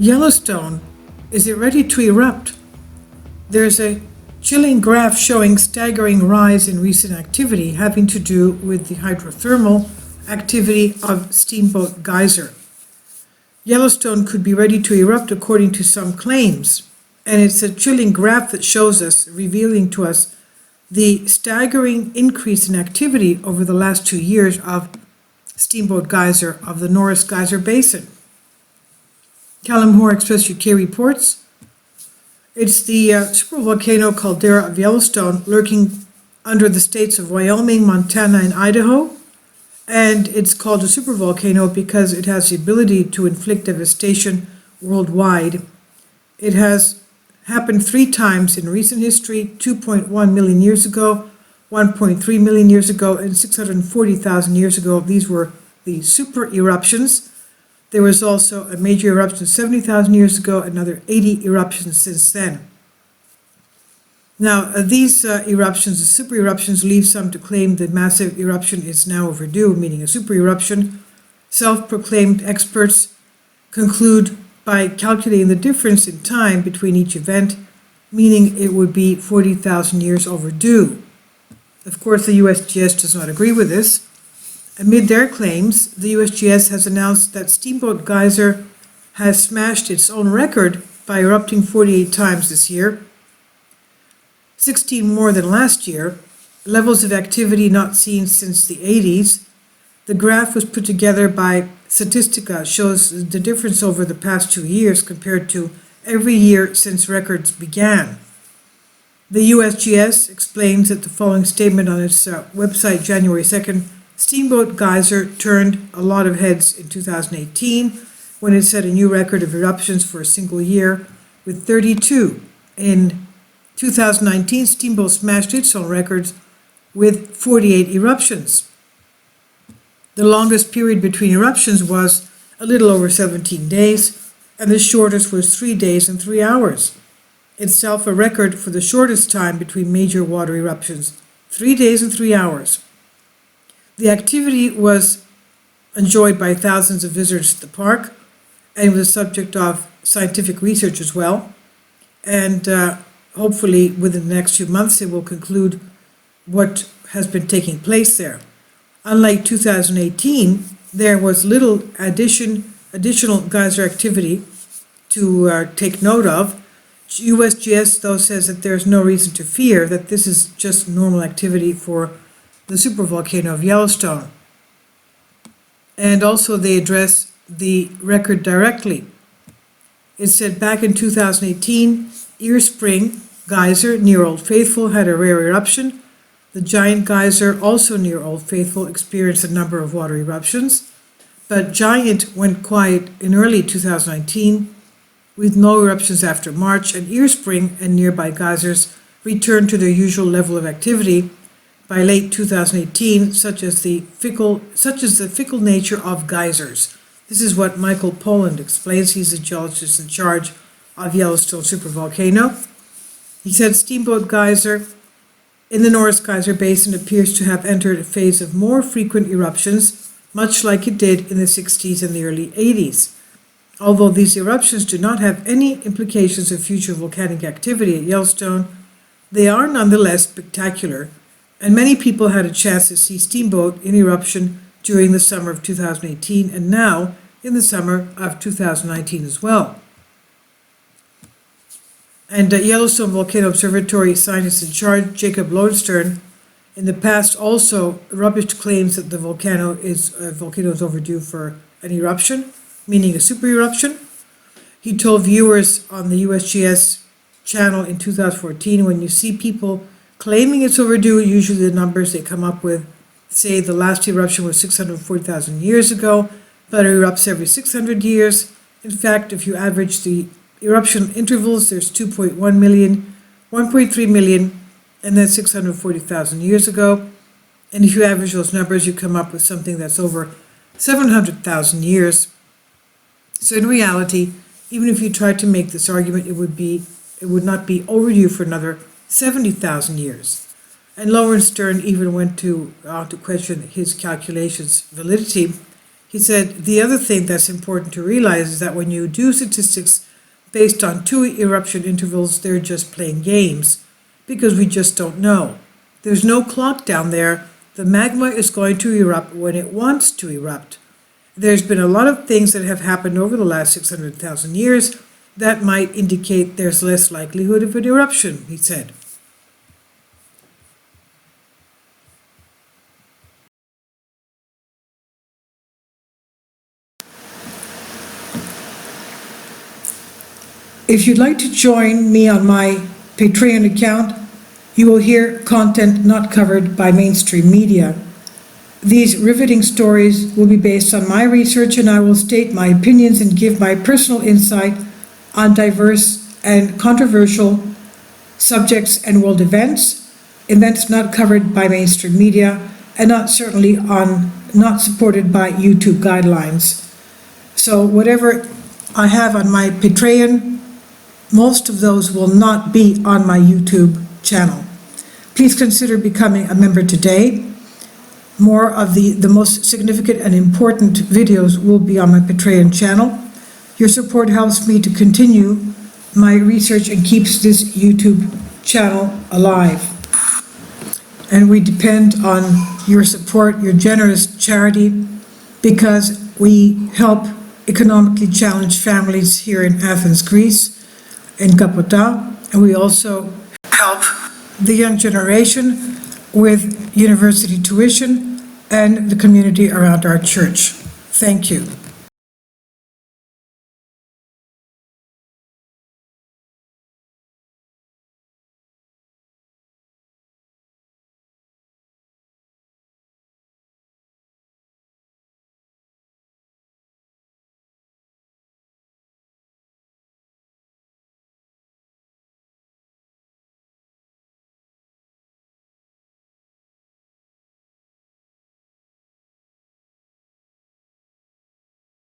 Yellowstone, is it ready to erupt? There's a chilling graph showing staggering rise in recent activity having to do with the hydrothermal activity of steamboat Geyser. Yellowstone could be ready to erupt according to some claims, and it's a chilling graph that shows us, revealing to us, the staggering increase in activity over the last 2 years of steamboat Geyser of the Norris Geyser Basin. Callum Hoare Express UK reports, it's the supervolcano caldera of Yellowstone lurking under the states of Wyoming, Montana, and Idaho, and it's called a supervolcano because it has the ability to inflict devastation worldwide. It has happened 3 times in recent history: 2.1 million years ago, 1.3 million years ago, and 640,000 years ago. These were the super eruptions. There was also a major eruption 70,000 years ago, another 80 eruptions since then. Now, these eruptions, the super eruptions, leave some to claim that massive eruption is now overdue, meaning a super eruption. Self-proclaimed experts conclude by calculating the difference in time between each event, meaning it would be 40,000 years overdue. Of course, the USGS does not agree with this. Amid their claims, the USGS has announced that Steamboat Geyser has smashed its own record by erupting 48 times this year, 16 more than last year, levels of activity not seen since the 80s. The graph was put together by Statistica, shows the difference over the past 2 years compared to every year since records began. The USGS explains that the following statement on its website January 2nd, Steamboat Geyser turned a lot of heads in 2018 when it set a new record of eruptions for a single year with 32. In 2019, Steamboat smashed its own records with 48 eruptions. The longest period between eruptions was a little over 17 days, and the shortest was 3 days and 3 hours. Itself a record for the shortest time between major water eruptions, 3 days and 3 hours. The activity was enjoyed by thousands of visitors to the park and was the subject of scientific research as well. And hopefully within the next few months it will conclude what has been taking place there. Unlike 2018, there was little additional geyser activity to take note of. USGS, though, says that there's no reason to fear, that this is just normal activity for the supervolcano of Yellowstone. And also they address the record directly. It said back in 2018, Ear Spring Geyser near Old Faithful had a rare eruption. The Giant Geyser, also near Old Faithful, experienced a number of water eruptions. But Giant went quiet in early 2019 with no eruptions after March, and Ear Spring and nearby geysers returned to their usual level of activity by late 2018, such as the fickle nature of geysers. This is what Michael Poland explains. He's the geologist in charge of Yellowstone supervolcano. He said Steamboat Geyser in the Norris Geyser Basin appears to have entered a phase of more frequent eruptions, much like it did in the 60s and the early 80s. Although these eruptions do not have any implications of future volcanic activity at Yellowstone, they are nonetheless spectacular, and many people had a chance to see Steamboat in eruption during the summer of 2018 and now in the summer of 2019 as well. And Yellowstone Volcano Observatory scientist in charge, Jacob Lodenstern, in the past also rubbished claims that the volcano is overdue for an eruption, meaning a super eruption. He told viewers on the USGS channel in 2014, when you see people claiming it's overdue, usually the numbers they come up with say the last eruption was 640,000 years ago, but it erupts every 600 years. In fact, if you average the eruption intervals, there's 2.1 million, 1.3 million, and then 640,000 years ago. And if you average those numbers, you come up with something that's over 700,000 years. So in reality, even if you tried to make this argument, it would not be overdue for another 70,000 years. And Lodenstern even went to question his calculations' validity. He said, the other thing that's important to realize is that when you do statistics based on 2 eruption intervals, they're just playing games, because we just don't know. There's no clock down there. The magma is going to erupt when it wants to erupt. There's been a lot of things that have happened over the last 600,000 years that might indicate there's less likelihood of an eruption, he said. If you'd like to join me on my Patreon account, you will hear content not covered by mainstream media. These riveting stories will be based on my research, and I will state my opinions and give my personal insight on diverse and controversial subjects and world events not covered by mainstream media, and not supported by YouTube guidelines. So whatever I have on my Patreon, most of those will not be on my YouTube channel. Please consider becoming a member today. More of the most significant and important videos will be on my Patreon channel. Your support helps me to continue my research and keeps this YouTube channel alive. And we depend on your support, your generous charity, because we help economically challenged families here in Athens, Greece, in Kapota, and we also help the young generation with university tuition and the community around our church. Thank you.